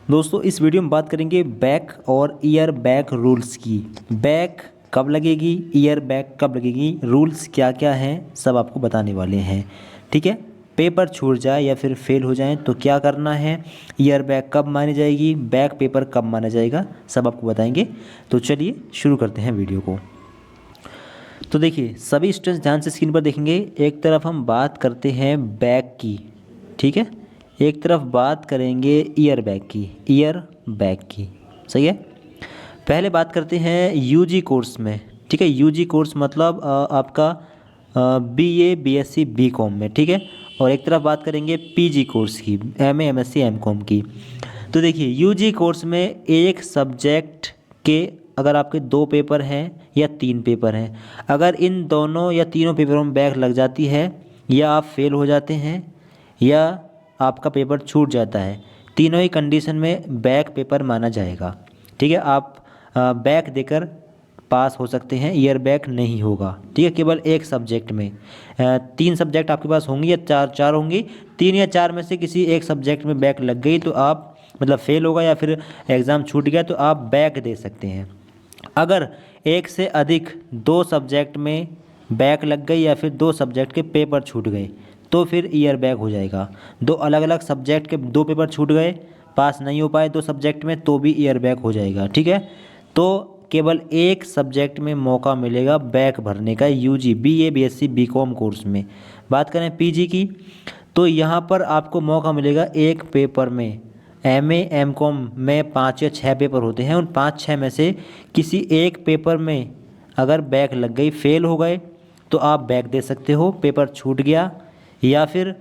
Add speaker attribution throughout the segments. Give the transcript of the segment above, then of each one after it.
Speaker 1: दोस्तों इस वीडियो में बात करेंगे बैक और ईयर बैक रूल्स की। बैक कब लगेगी, ईयर बैक कब लगेगी, रूल्स क्या क्या हैं, सब आपको बताने वाले हैं। ठीक है, पेपर छूट जाए या फिर फेल हो जाए तो क्या करना है, ईयर बैक कब मानी जाएगी, बैक पेपर कब माना जाएगा, सब आपको बताएंगे। तो चलिए शुरू करते हैं वीडियो को। तो देखिए सभी स्टूडेंट्स ध्यान से स्क्रीन पर देखेंगे। एक तरफ हम बात करते हैं बैक की, ठीक है, एक तरफ बात करेंगे ईयर बैक की, ईयर बैक की। सही है। पहले बात करते हैं यूजी कोर्स में। ठीक है, यूजी कोर्स मतलब आपका बीए बीएससी बीकॉम में। ठीक है, और एक तरफ बात करेंगे पीजी कोर्स की, एमए एमएससी एमकॉम की। तो देखिए यूजी कोर्स में एक सब्जेक्ट के अगर आपके 2 पेपर हैं या 3 पेपर हैं, अगर इन दोनों या तीनों पेपरों में बैक लग जाती है या आप फेल हो जाते हैं या आपका पेपर छूट जाता है, तीनों ही कंडीशन में बैक पेपर माना जाएगा। ठीक है, आप बैक देकर पास हो सकते हैं, ईयर बैक नहीं होगा। ठीक है, केवल एक सब्जेक्ट में 3 सब्जेक्ट आपके पास होंगी या चार होंगी, 3 या 4 में से किसी एक सब्जेक्ट में बैक लग गई तो आप मतलब फेल होगा या फिर एग्ज़ाम छूट गया तो आप बैक दे सकते हैं। अगर एक से अधिक 2 सब्जेक्ट में बैक लग गई या फिर 2 सब्जेक्ट के पेपर छूट गए तो फिर ईयर बैक हो जाएगा। 2 अलग अलग सब्जेक्ट के 2 पेपर छूट गए, पास नहीं हो पाए 2 सब्जेक्ट में तो भी ईयर बैक हो जाएगा। ठीक है, तो केवल एक सब्जेक्ट में मौका मिलेगा बैक भरने का UG BA BSc BCom course में। बात करें पीजी की तो यहाँ पर आपको मौका मिलेगा एक पेपर में। एमए एमकॉम में 5 या 6 पेपर होते हैं, उन 5-6 में से किसी एक पेपर में अगर बैक लग गई, फेल हो गए तो आप बैक दे सकते हो, पेपर छूट गया या फिर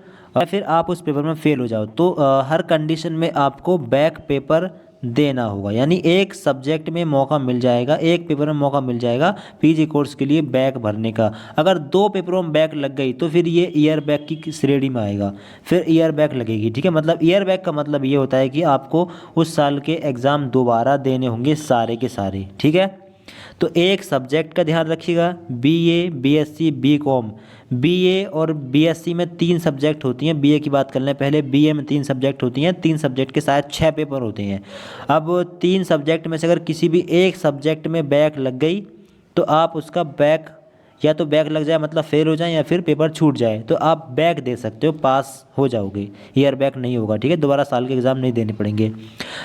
Speaker 1: आप उस पेपर में फेल हो जाओ तो हर कंडीशन में आपको बैक पेपर देना होगा। यानी एक सब्जेक्ट में मौका मिल जाएगा, एक पेपर में मौका मिल जाएगा पीजी कोर्स के लिए बैक भरने का। अगर 2 पेपरों में बैक लग गई तो फिर ये ईयर बैक की श्रेणी में आएगा, फिर ईयर बैक लगेगी। ठीक है, मतलब ईयर बैक का मतलब ये होता है कि आपको उस साल के एग्ज़ाम दोबारा देने होंगे सारे के सारे। ठीक है, तो एक सब्जेक्ट का ध्यान रखिएगा, बीए बीएससी बीकॉम। बीए और बीएससी में 3 सब्जेक्ट होती हैं, बीए की बात कर लें पहले, बीए में 3 सब्जेक्ट होती हैं, 3 सब्जेक्ट के साथ 6 पेपर होते हैं। अब 3 सब्जेक्ट में से अगर किसी भी एक सब्जेक्ट में बैक लग गई तो आप उसका बैक, या तो बैक लग जाए मतलब फेल हो जाए या फिर पेपर छूट जाए तो आप बैक दे सकते हो, पास हो जाओगे, ईयर बैक नहीं होगा। ठीक है, दोबारा साल के एग्ज़ाम नहीं देने पड़ेंगे।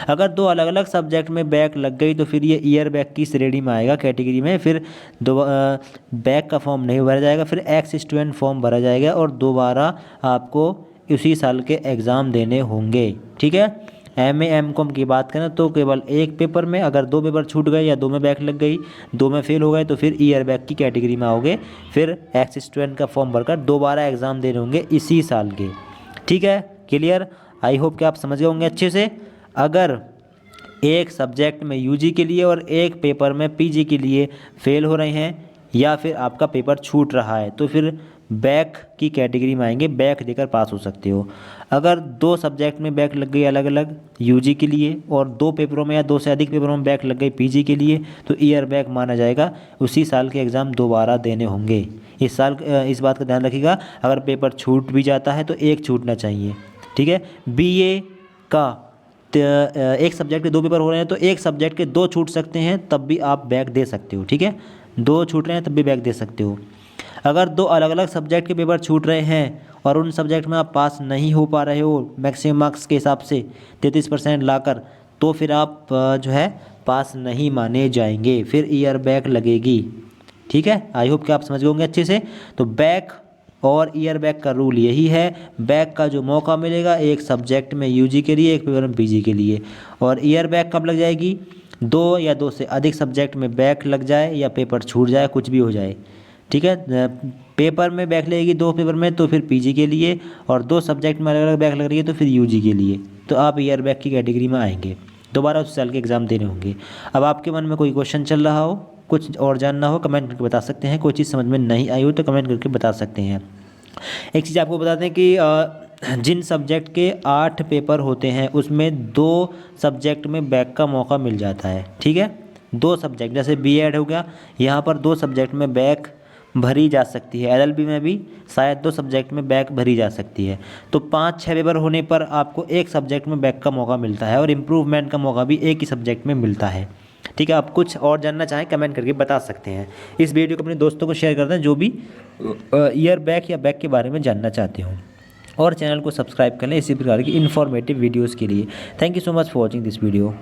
Speaker 1: अगर 2 अलग अलग सब्जेक्ट में बैक लग गई तो फिर ये ईयर बैक की श्रेणी में आएगा, कैटेगरी में। फिर बैक का फॉर्म नहीं भरा जाएगा, फिर एक्स स्टूडेंट फॉर्म भरा जाएगा और दोबारा आपको उसी साल के एग्ज़ाम देने होंगे। ठीक है, एमए एमकॉम की बात करें तो केवल एक पेपर में अगर 2 पेपर छूट गए या 2 में बैक लग गई, 2 में फेल हो गए तो फिर ईयर बैक की कैटेगरी में आओगे, फिर एक्स स्टूडेंट का फॉर्म भरकर दोबारा एग्ज़ाम देने होंगे इसी साल के। ठीक है, क्लियर। आई होप कि आप समझ गए होंगे अच्छे से। अगर एक सब्जेक्ट में यूजी के लिए और एक पेपर में पीजी के लिए फेल हो रहे हैं या फिर आपका पेपर छूट रहा है तो फिर बैक की कैटेगरी में आएंगे, बैक देकर पास हो सकते हो। अगर 2 सब्जेक्ट में बैक लग गई अलग अलग यूजी के लिए और 2 पेपरों में या 2 से अधिक पेपरों में बैक लग गई पीजी के लिए तो ईयर बैक माना जाएगा, उसी साल के एग्ज़ाम दोबारा देने होंगे। इस साल इस बात का ध्यान रखिएगा, अगर पेपर छूट भी जाता है तो एक छूटना चाहिए। ठीक है, बीए का एक सब्जेक्ट के 2 पेपर हो रहे हैं तो एक सब्जेक्ट के 2 छूट सकते हैं, तब भी आप बैक दे सकते हो। ठीक है, 2 छूट रहे हैं तब भी बैक दे सकते हो। अगर 2 अलग अलग सब्जेक्ट के पेपर छूट रहे हैं और उन सब्जेक्ट में आप पास नहीं हो पा रहे हो मैक्सिमम मार्क्स के हिसाब से 33% लाकर, तो फिर आप जो है पास नहीं माने जाएंगे, फिर ईयर बैक लगेगी। ठीक है, आई होप कि आप समझ गए होंगे अच्छे से। तो बैक और ईयर बैक का रूल यही है, बैक का जो मौका मिलेगा एक सब्जेक्ट में यूजी के लिए, एक पेपर में पीजी के लिए। और ईयर बैक कब लग जाएगी, 2 या 2 से अधिक सब्जेक्ट में बैक लग जाए या पेपर छूट जाए, कुछ भी हो जाए। ठीक है, पेपर में बैक लगेगी 2 पेपर में तो फिर पीजी के लिए, और 2 सब्जेक्ट में अलग अलग बैक लग रही है तो फिर यूजी के लिए, तो आप ईयर बैक की कैटेगरी में आएंगे, दोबारा उस साल के एग्ज़ाम देने होंगे। अब आपके मन में कोई क्वेश्चन चल रहा हो, कुछ और जानना हो, कमेंट करके बता सकते हैं। कोई चीज़ समझ में नहीं आई हो तो कमेंट करके बता सकते हैं। एक चीज़ आपको बता दें कि जिन सब्जेक्ट के 8 पेपर होते हैं उसमें 2 सब्जेक्ट में बैक का मौका मिल जाता है। ठीक है, 2 सब्जेक्ट, जैसे बीएड हो गया, यहाँ पर 2 सब्जेक्ट में बैक भरी जा सकती है। एलएलबी में भी शायद 2 सब्जेक्ट में बैक भरी जा सकती है। तो 5-6 पेपर होने पर आपको एक सब्जेक्ट में बैक का मौका मिलता है और इम्प्रूवमेंट का मौका भी एक ही सब्जेक्ट में मिलता है। ठीक है, आप कुछ और जानना चाहें कमेंट करके बता सकते हैं। इस वीडियो को अपने दोस्तों को शेयर कर दें जो भी ईयर बैक या बैक के बारे में जानना चाहते हो, और चैनल को सब्सक्राइब कर लें इसी प्रकार की इन्फॉर्मेटिव वीडियोज़ के लिए। Thank you so much for watching this video.